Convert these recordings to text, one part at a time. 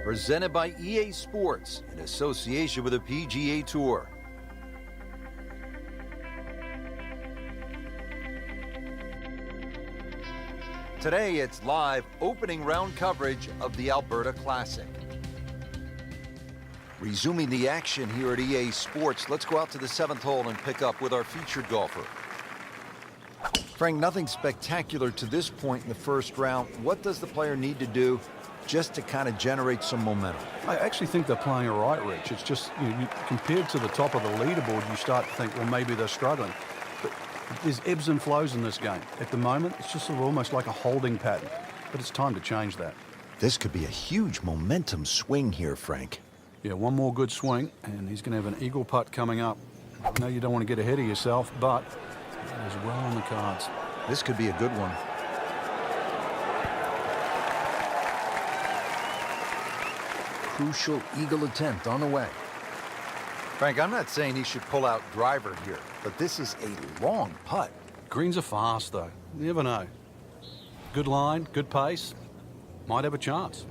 presented by EA Sports in association with the PGA Tour. Today, it's live opening round coverage of the Alberta Classic. Resuming the action here at EA Sports, let's go out to the 7th hole and pick up with our featured golfer. Frank, nothing spectacular to this point in the first round. What does the player need to do just to kind of generate some momentum? I actually think they're playing all right, Rich. It's just, compared to the top of the leaderboard, you start to think, well, maybe they're struggling. But there's ebbs and flows in this game. At the moment, it's just sort of almost like a holding pattern. But it's time to change that. This could be a huge momentum swing here, Frank. Yeah, one more good swing, and he's going to have an eagle putt coming up. I know you don't want to get ahead of yourself, but it is well on the cards. This could be a good one. Crucial eagle attempt on the way. Frank, I'm not saying he should pull out driver here, but this is a long putt. Greens are fast, though. You never know. Good line, good pace. Might have a chance.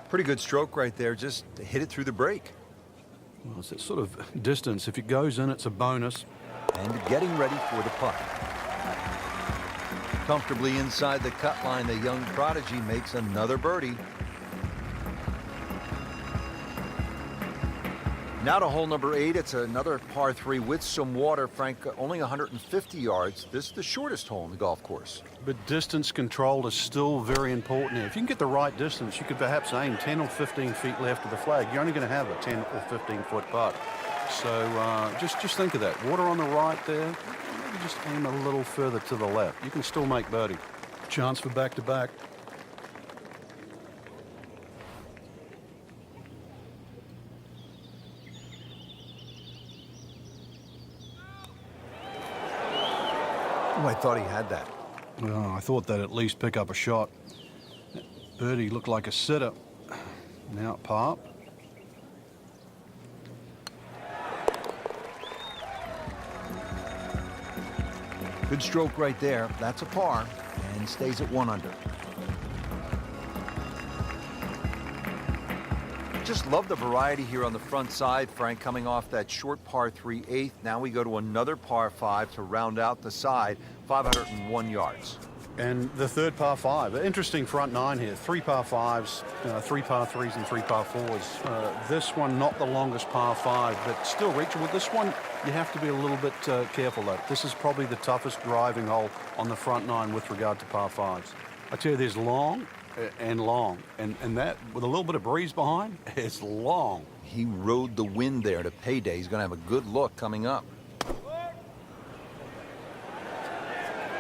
Pretty good stroke right there, just to hit it through the break. Well, it's that sort of distance. If it goes in, it's a bonus. And getting ready for the putt. Comfortably inside the cut line, the young prodigy makes another birdie. Now to hole number 8. It's another par 3 with some water. Frank, only 150 yards. This is the shortest hole in the golf course. But distance control is still very important here. If you can get the right distance, you could perhaps aim 10 or 15 feet left of the flag. You're only going to have a 10 or 15-foot putt. So just think of that. Water on the right there. Maybe just aim a little further to the left. You can still make birdie. Chance for back-to-back. Oh, I thought he had that. Oh, I thought that at least pick up a shot. Birdie looked like a sitter. Now at par. Good stroke right there. That's a par and stays at 1 under. Just love the variety here on the front side, Frank, coming off that short par 3 8th. Now we go to another par 5 to round out the side, 501 yards. And the third par 5. Interesting front 9 here. 3 par 5s, 3 par 3s, and 3 par 4s. This one, not the longest par 5, but still reachable. This one, you have to be a little bit careful, though. This is probably the toughest driving hole on the front 9 with regard to par 5s. I tell you, there's long and long. And that, with a little bit of breeze behind, it's long. He rode the wind there to payday. He's going to have a good look coming up.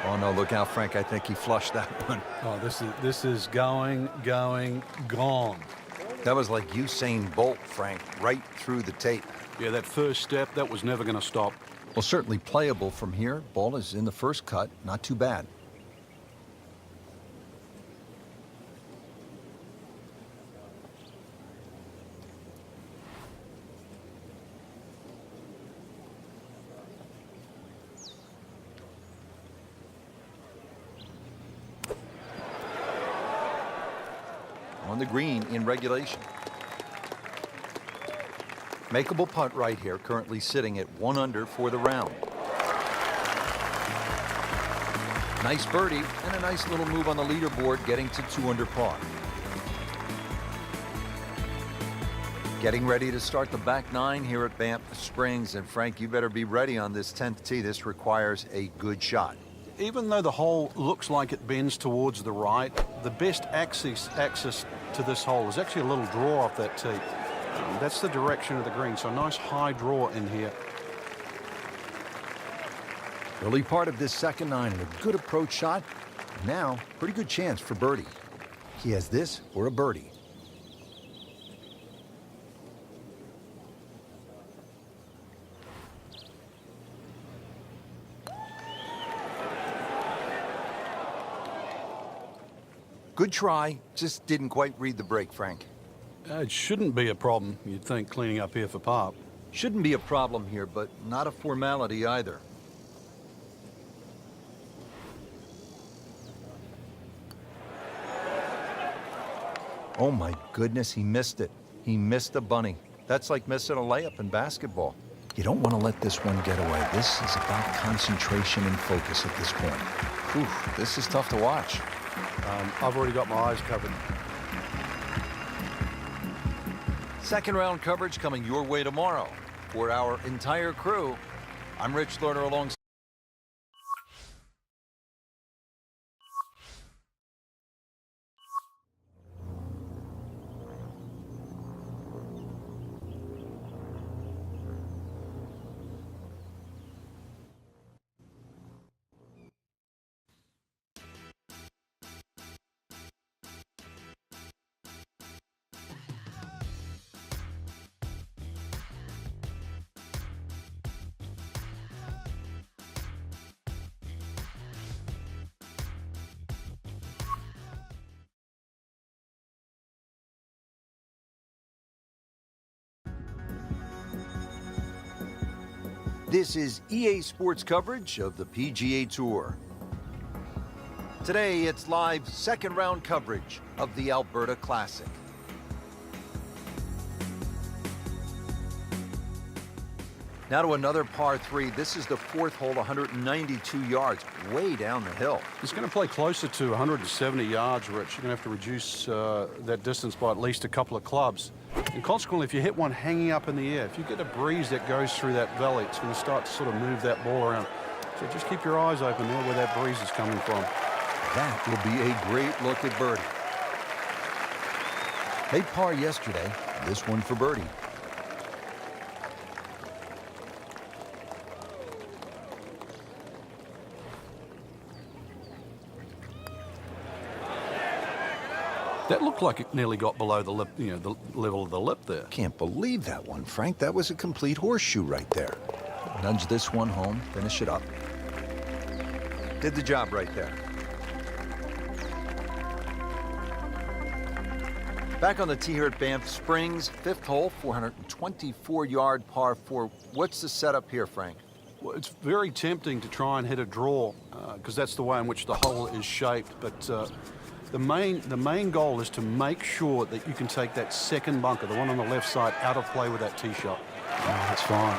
Oh, no, look out, Frank. I think he flushed that one. Oh, this is going, gone. That was like Usain Bolt, Frank, right through the tape. Yeah, that first step, that was never going to stop. Well, certainly playable from here. Ball is in the first cut. Not too bad. On the green in regulation. Makeable putt right here, currently sitting at 1 under for the round. Nice birdie and a nice little move on the leaderboard, getting to 2 under par. Getting ready to start the back 9 here at Banff Springs. And Frank, you better be ready on this 10th tee. This requires a good shot. Even though the hole looks like it bends towards the right, the best access to this hole is actually a little draw off that tee. That's the direction of the green, so a nice high draw in here. Early part of this second 9 and a good approach shot. Now, pretty good chance for birdie. He has this or a birdie. Good try, just didn't quite read the break, Frank. It shouldn't be a problem, you'd think, cleaning up here for par. Shouldn't be a problem here, but not a formality either. Oh my goodness, he missed it. He missed the bunny. That's like missing a layup in basketball. You don't want to let this one get away. This is about concentration and focus at this point. Whew, this is tough to watch. I've already got my eyes covered. Second round coverage coming your way tomorrow. For our entire crew, I'm Rich Lerner alongside. This is EA Sports coverage of the PGA Tour. Today, it's live second round coverage of the Alberta Classic. Now to another par 3. This is the fourth hole, 192 yards, way down the hill. He's going to play closer to 170 yards, Rich. You're going to have to reduce that distance by at least a couple of clubs. And consequently, if you hit one hanging up in the air, if you get a breeze that goes through that valley, it's going to start to sort of move that ball around. So just keep your eyes open there where that breeze is coming from. That will be a great look at birdie. Made par yesterday, this one for birdie. That looked like it nearly got below the lip, the level of the lip there. Can't believe that one, Frank. That was a complete horseshoe right there. Nudge this one home, finish it up. Did the job right there. Back on the tee here at Banff Springs, fifth hole, 424-yard par 4. What's the setup here, Frank? Well, it's very tempting to try and hit a draw because that's the way in which the hole is shaped. But the main goal is to make sure that you can take that second bunker, the one on the left side, out of play with that tee shot. Oh, that's fine.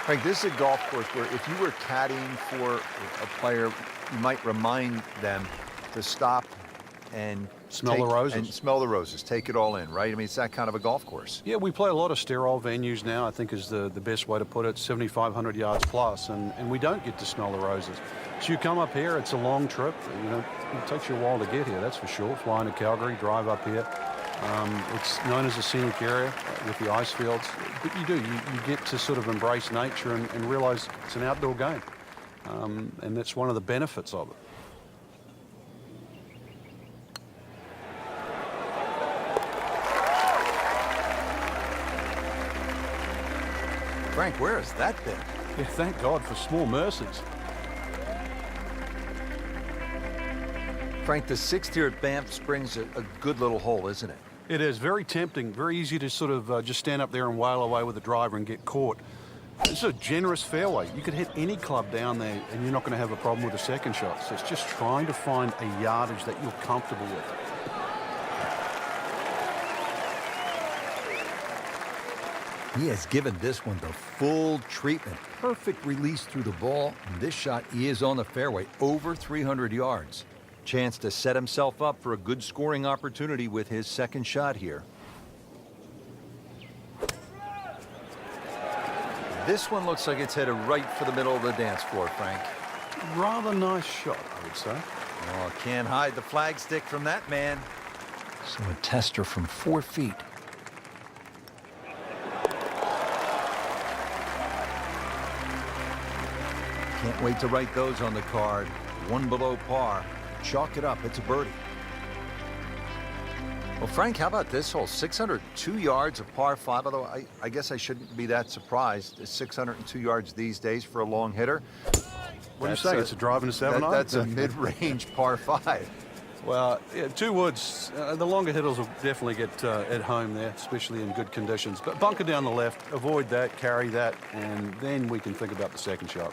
Frank, this is a golf course where if you were caddying for a player, you might remind them to stop and smell the roses. And smell the roses. Take it all in, right? I mean, it's that kind of a golf course. Yeah, we play a lot of sterile venues now, I think is the best way to put it, 7,500 yards plus, and we don't get to smell the roses. So you come up here, it's a long trip. It takes you a while to get here, that's for sure. Flying to Calgary, drive up here. It's known as a scenic area with the ice fields. But you get to sort of embrace nature and realize it's an outdoor game. And that's one of the benefits of it. Frank, where has that been? Yeah, thank God for small mercies. Frank, the sixth here at Banff Springs, a good little hole, isn't it? It is very tempting, very easy to sort of just stand up there and wail away with the driver and get caught. It's a generous fairway. You could hit any club down there and you're not going to have a problem with the second shot. So it's just trying to find a yardage that you're comfortable with. He has given this one the full treatment. Perfect release through the ball. And this shot is on the fairway, over 300 yards. Chance to set himself up for a good scoring opportunity with his second shot here. This one looks like it's headed right for the middle of the dance floor, Frank. Rather nice shot, I would say. Oh, can't hide the flagstick from that man. So a tester from 4 feet. Can't wait to write those on the card. One below par. Chalk it up. It's a birdie. Well, Frank, how about this hole? 602 yards of par 5, although I guess I shouldn't be that surprised. It's 602 yards these days for a long hitter. What do you say? It's a drive and a 7-iron? That's a mid-range par 5. Well, yeah, 2 woods. The longer hitters will definitely get at home there, especially in good conditions. But bunker down the left, avoid that, carry that, and then we can think about the second shot.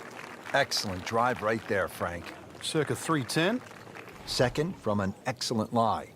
Excellent drive right there, Frank. Circa 310. Second from an excellent lie.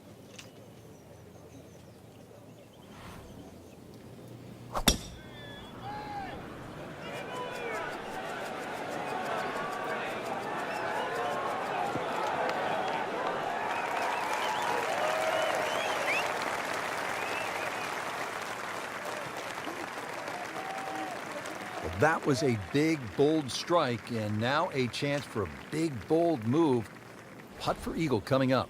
That was a big, bold strike, and now a chance for a big, bold move. Putt for eagle coming up.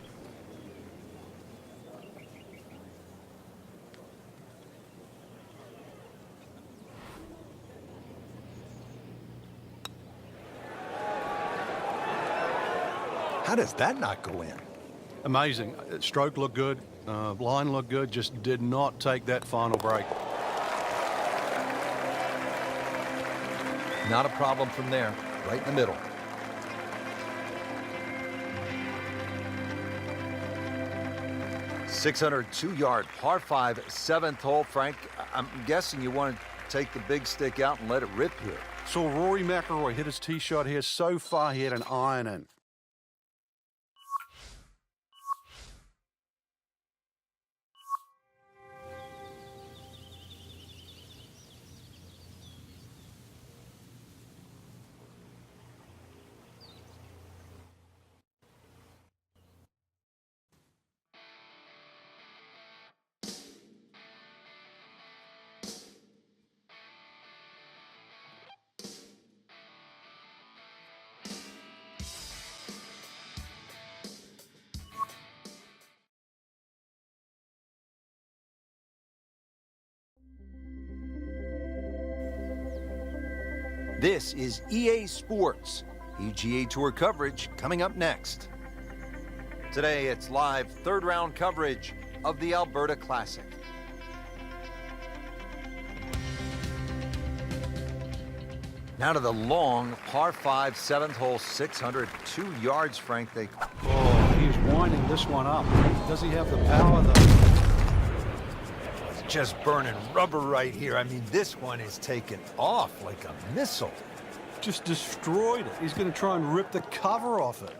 How does that not go in? Amazing. Stroke looked good. Line looked good. Just did not take that final break. Not a problem from there, right in the middle. .602-yard par 5, 7th hole. Frank, I'm guessing you want to take the big stick out and let it rip here. Saw Rory McIlroy hit his tee shot here. So far, he had an iron in. This is EA Sports. PGA Tour coverage coming up next. Today, it's live third-round coverage of the Alberta Classic. Now to the long par 5, 7th hole, 602 yards, Frank. Oh, he's winding this one up. Does he have the power, though? Just burning rubber right here. I mean, this one is taken off like a missile. Just destroyed it. He's going to try and rip the cover off it.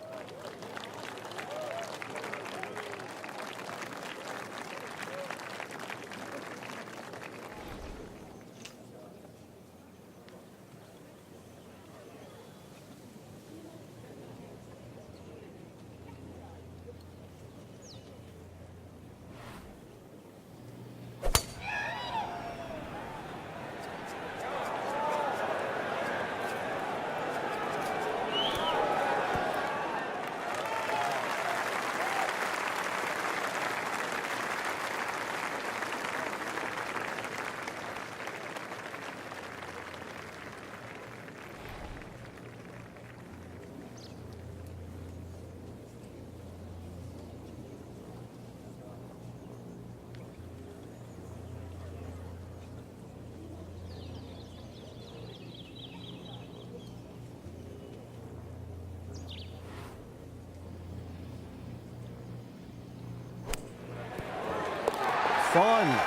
Finally,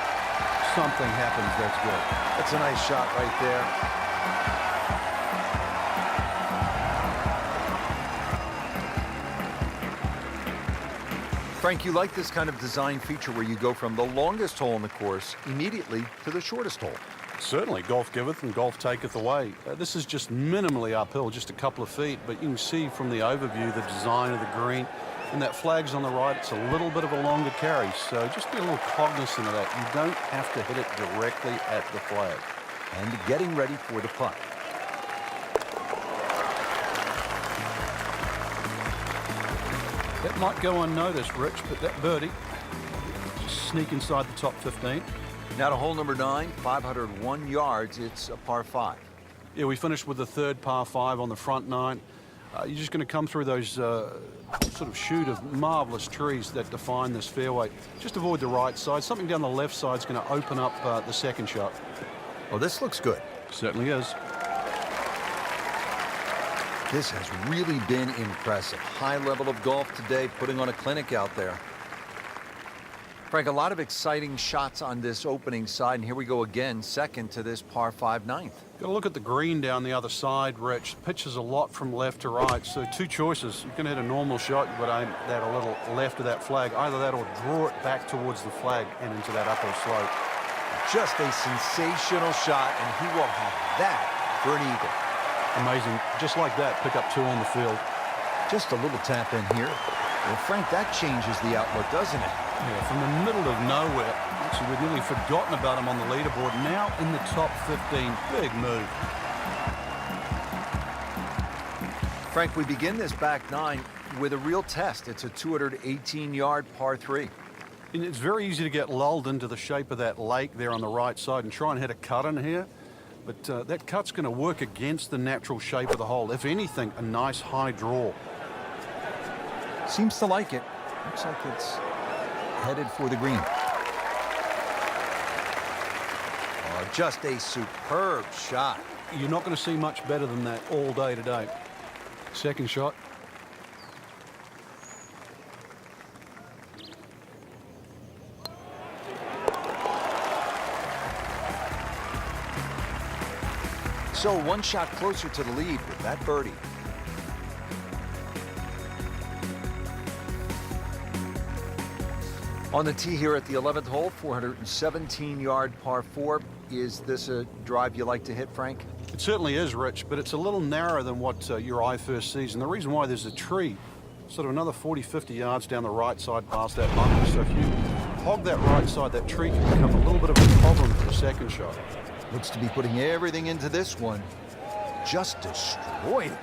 something happens that's good. That's a nice shot right there. Frank, you like this kind of design feature where you go from the longest hole in the course immediately to the shortest hole. Certainly, golf giveth and golf taketh away. This is just minimally uphill, just a couple of feet, but you can see from the overview the design of the green. And that flag's on the right. It's a little bit of a longer carry, so just be a little cognizant of that. You don't have to hit it directly at the flag. And getting ready for the putt. That might go unnoticed, Rich, but that birdie just sneak inside the top 15. Now to hole number 9, 501 yards. It's a par 5. Yeah, we finished with the third par 5 on the front 9. You're just going to come through those sort of chute of marvelous trees that define this fairway. Just avoid the right side. Something down the left side is going to open up the second shot. Well, this looks good. Certainly is. This has really been impressive. High level of golf today, putting on a clinic out there. Frank, a lot of exciting shots on this opening side, and here we go again, second to this par 5 ninth. Got to look at the green down the other side, Rich. Pitches a lot from left to right, so two choices. You can hit a normal shot, you've got to aim that a little left of that flag. Either that or draw it back towards the flag and into that uphill slope. Just a sensational shot, and he will have that for an eagle. Amazing. Just like that, pick up 2 on the field. Just a little tap in here. Well, Frank, that changes the outlook, doesn't it? Yeah, from the middle of nowhere. Actually, we'd nearly forgotten about him on the leaderboard. Now in the top 15. Big move. Frank, we begin this back 9 with a real test. It's a 218-yard par 3. And it's very easy to get lulled into the shape of that lake there on the right side and try and hit a cut in here. But that cut's going to work against the natural shape of the hole. If anything, a nice high draw. Seems to like it. Looks like it's headed for the green. Oh, just a superb shot. You're not going to see much better than that all day today. Second shot. So one shot closer to the lead with that birdie. On the tee here at the 11th hole, 417-yard par 4. Is this a drive you like to hit, Frank? It certainly is, Rich, but it's a little narrower than what your eye first sees. And the reason why, there's a tree sort of another 40, 50 yards down the right side past that bunker. So if you hog that right side, that tree can become a little bit of a problem for the second shot. Looks to be putting everything into this one. Just destroyed it.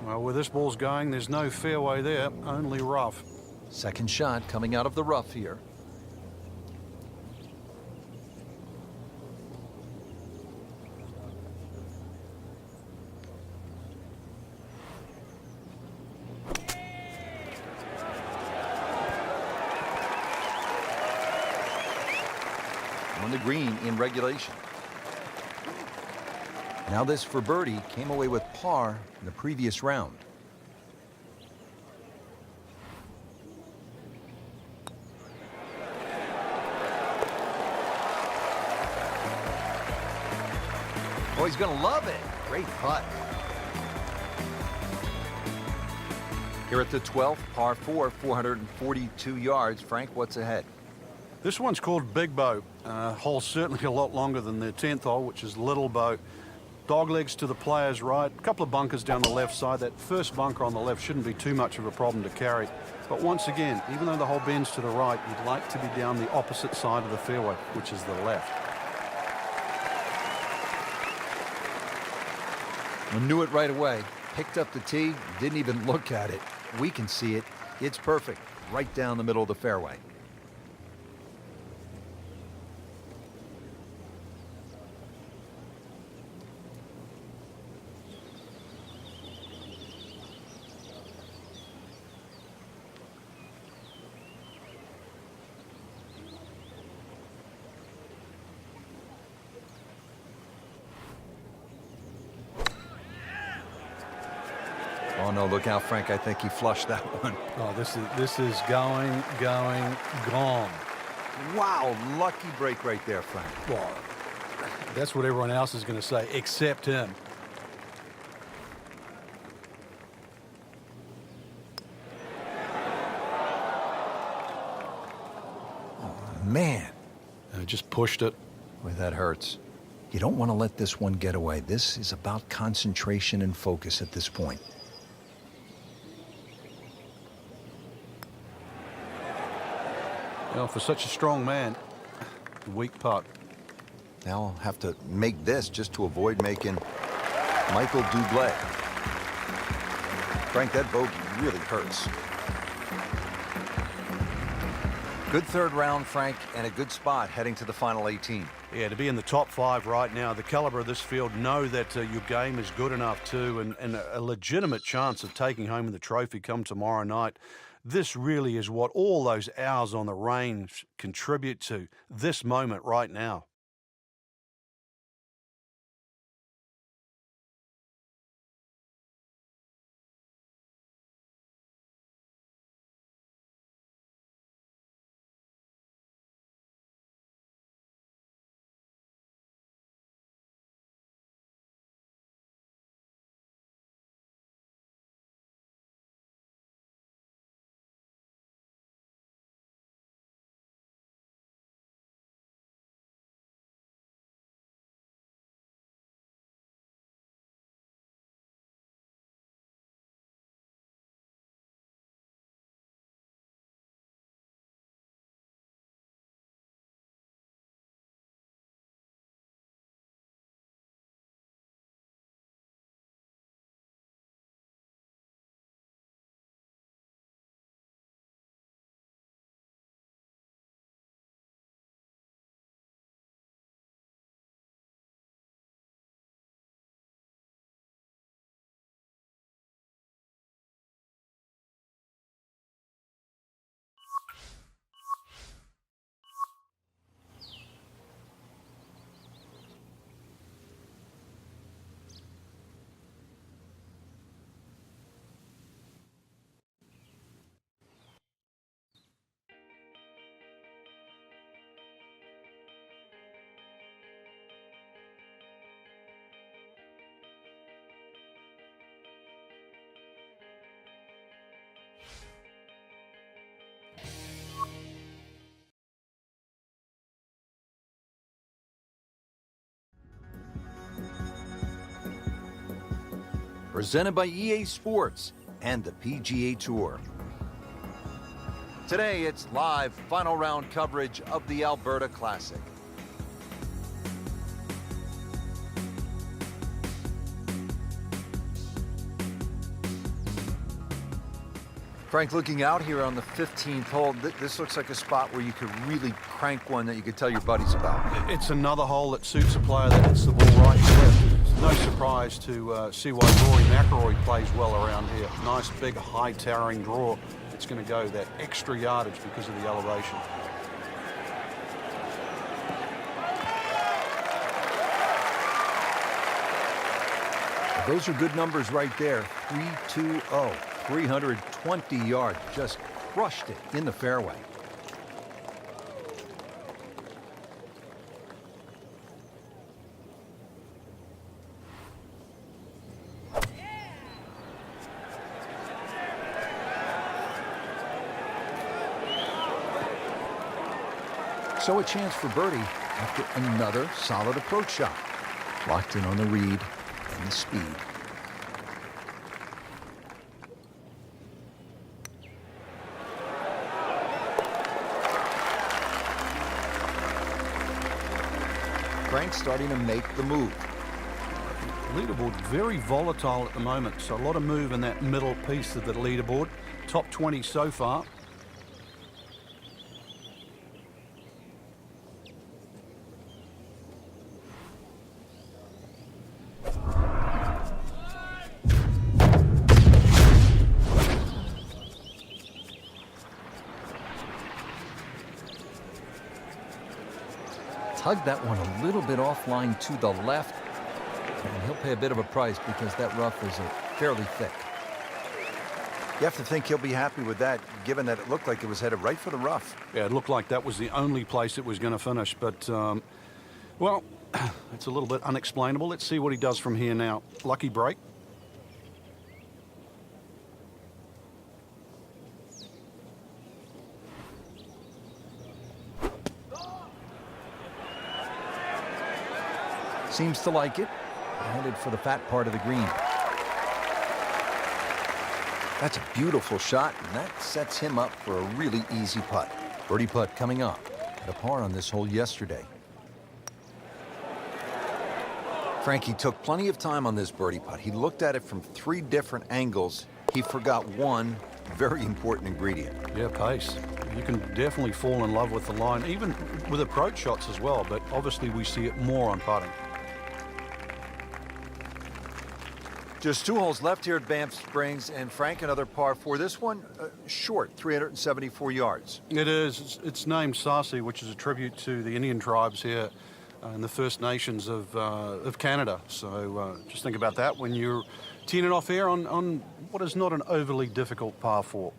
Well, where this ball's going, there's no fairway there, only rough. Second shot coming out of the rough here. On the green in regulation. Now this for birdie, came away with par in the previous round. Oh, he's going to love it. Great putt. Here at the 12th, par 4, 442 yards. Frank, what's ahead? This one's called Big Bow. Hole certainly a lot longer than the 10th hole, which is Little Bow. Dog legs to the player's right. A couple of bunkers down the left side. That first bunker on the left shouldn't be too much of a problem to carry. But once again, even though the hole bends to the right, you'd like to be down the opposite side of the fairway, which is the left. I knew it right away. Picked up the tee, didn't even look at it. We can see it. It's perfect. Right down the middle of the fairway. Oh, no, look out, Frank. I think he flushed that one. Oh, this is going, gone. Wow, lucky break right there, Frank. Well, that's what everyone else is going to say, except him. Oh, man. Just pushed it. Boy, that hurts. You don't want to let this one get away. This is about concentration and focus at this point. Well, for such a strong man, weak putt. Now I'll have to make this just to avoid making Michael Dublé. Frank, that bogey really hurts. Good third round, Frank, and a good spot heading to the final 18. Yeah, to be in the top 5 right now, the caliber of this field, know that your game is good enough too, and a legitimate chance of taking home the trophy come tomorrow night. This really is what all those hours on the range contribute to, this moment right now. presented by EA Sports and the PGA Tour. Today, it's live final round coverage of the Alberta Classic. Frank, looking out here on the 15th hole, this looks like a spot where you could really crank one that you could tell your buddies about. It's another hole that suits a player that hits the ball right and left. It's no surprise to see why Rory McIlroy plays well around here. Nice, big, high towering draw. It's going to go that extra yardage because of the elevation. Those are good numbers right there. 320, 320 yards. Just crushed it in the fairway. So a chance for birdie after another solid approach shot. Locked in on the read and the speed. Frank's starting to make the move. Leaderboard very volatile at the moment, so a lot of move in that middle piece of the leaderboard. Top 20 so far. Tugged that one a little bit offline to the left, and he'll pay a bit of a price because that rough is fairly thick. You have to think he'll be happy with that, given that it looked like it was headed right for the rough. Yeah, it looked like that was the only place it was going to finish, but, well, it's a little bit unexplainable. Let's see what he does from here now. Lucky break. Seems to like it. Headed for the fat part of the green. That's a beautiful shot, and that sets him up for a really easy putt. Birdie putt coming up. Had a par on this hole yesterday. Frankie took plenty of time on this birdie putt. He looked at it from 3 different angles. He forgot one very important ingredient. Yeah, pace. You can definitely fall in love with the line, even with approach shots as well, but obviously we see it more on putting. Just 2 holes left here at Banff Springs, and Frank, another par 4. This one, short, 374 yards. It is. It's named Sarsi, which is a tribute to the Indian tribes here and the First Nations of Canada. So just think about that when you're teeing it off here on what is not an overly difficult par 4.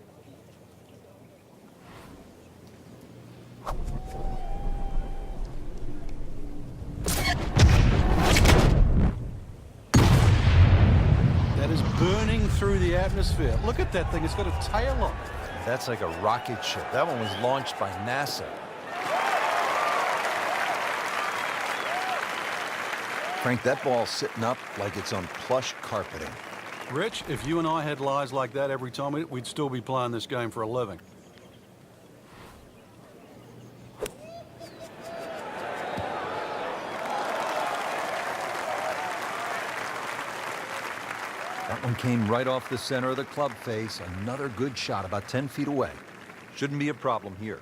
Burning through the atmosphere. Look at that thing. It's got a tail on it. That's like a rocket ship. That one was launched by NASA. Frank, that ball's sitting up like it's on plush carpeting. Rich, if you and I had lies like that every time, we'd still be playing this game for a living. That one came right off the center of the club face. Another good shot about 10 feet away. Shouldn't be a problem here.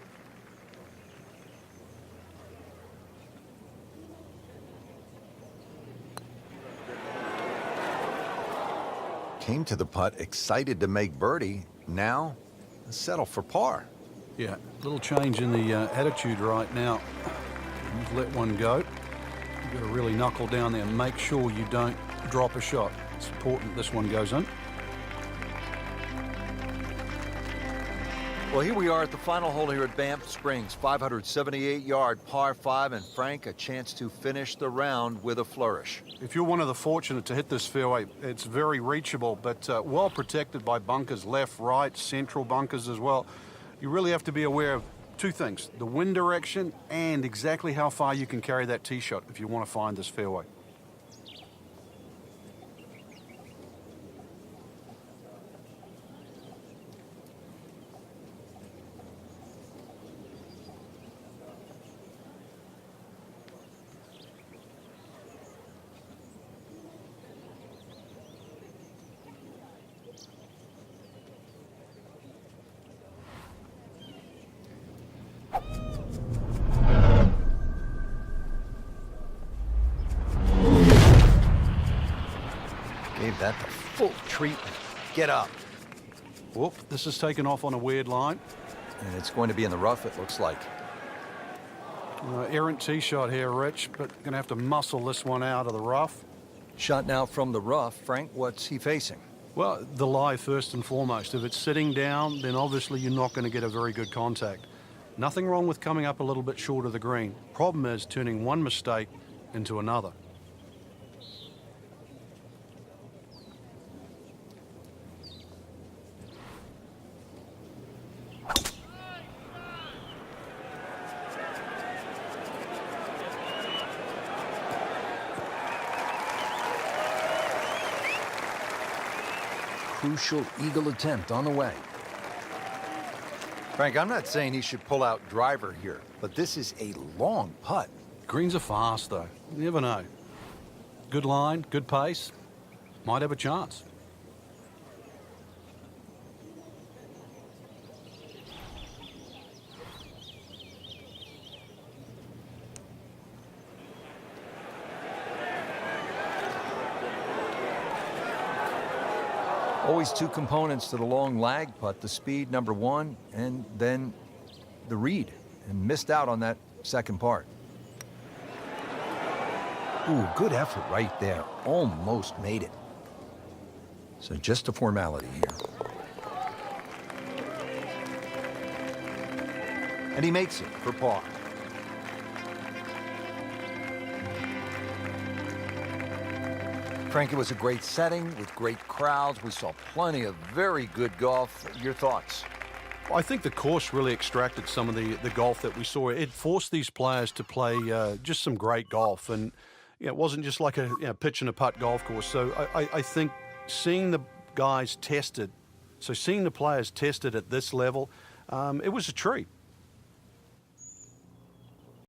Came to the putt excited to make birdie. Now, settle for par. Yeah, little change in the attitude right now. You've let one go. You've got to really knuckle down there and make sure you don't drop a shot. It's important this one goes in. Well, here we are at the final hole here at Banff Springs. 578-yard par 5, and Frank, a chance to finish the round with a flourish. If you're one of the fortunate to hit this fairway, it's very reachable, but well protected by bunkers, left, right, central bunkers as well. You really have to be aware of 2 things, the wind direction and exactly how far you can carry that tee shot if you want to find this fairway. Give that the full treatment. Get up. Whoop, this is taken off on a weird line. And it's going to be in the rough, it looks like. Errant tee shot here, Rich, but going to have to muscle this one out of the rough. Shot now from the rough. Frank, what's he facing? Well, the lie first and foremost. If it's sitting down, then obviously you're not going to get a very good contact. Nothing wrong with coming up a little bit short of the green. Problem is turning one mistake into another. Crucial eagle attempt on the way. Frank, I'm not saying he should pull out driver here, but this is a long putt. Greens are fast, though. You never know. Good line, good pace. Might have a chance. Always two components to the long lag putt, the speed, number one, and then the read, and missed out on that second part. Ooh, good effort right there. Almost made it. So just a formality here. And he makes it for par. Frank, it was a great setting with great crowds. We saw plenty of very good golf. Your thoughts? I think the course really extracted some of the golf that we saw. It forced these players to play just some great golf. And it wasn't just like a pitch and a putt golf course. So I think seeing the guys tested, seeing the players tested at this level, it was a treat.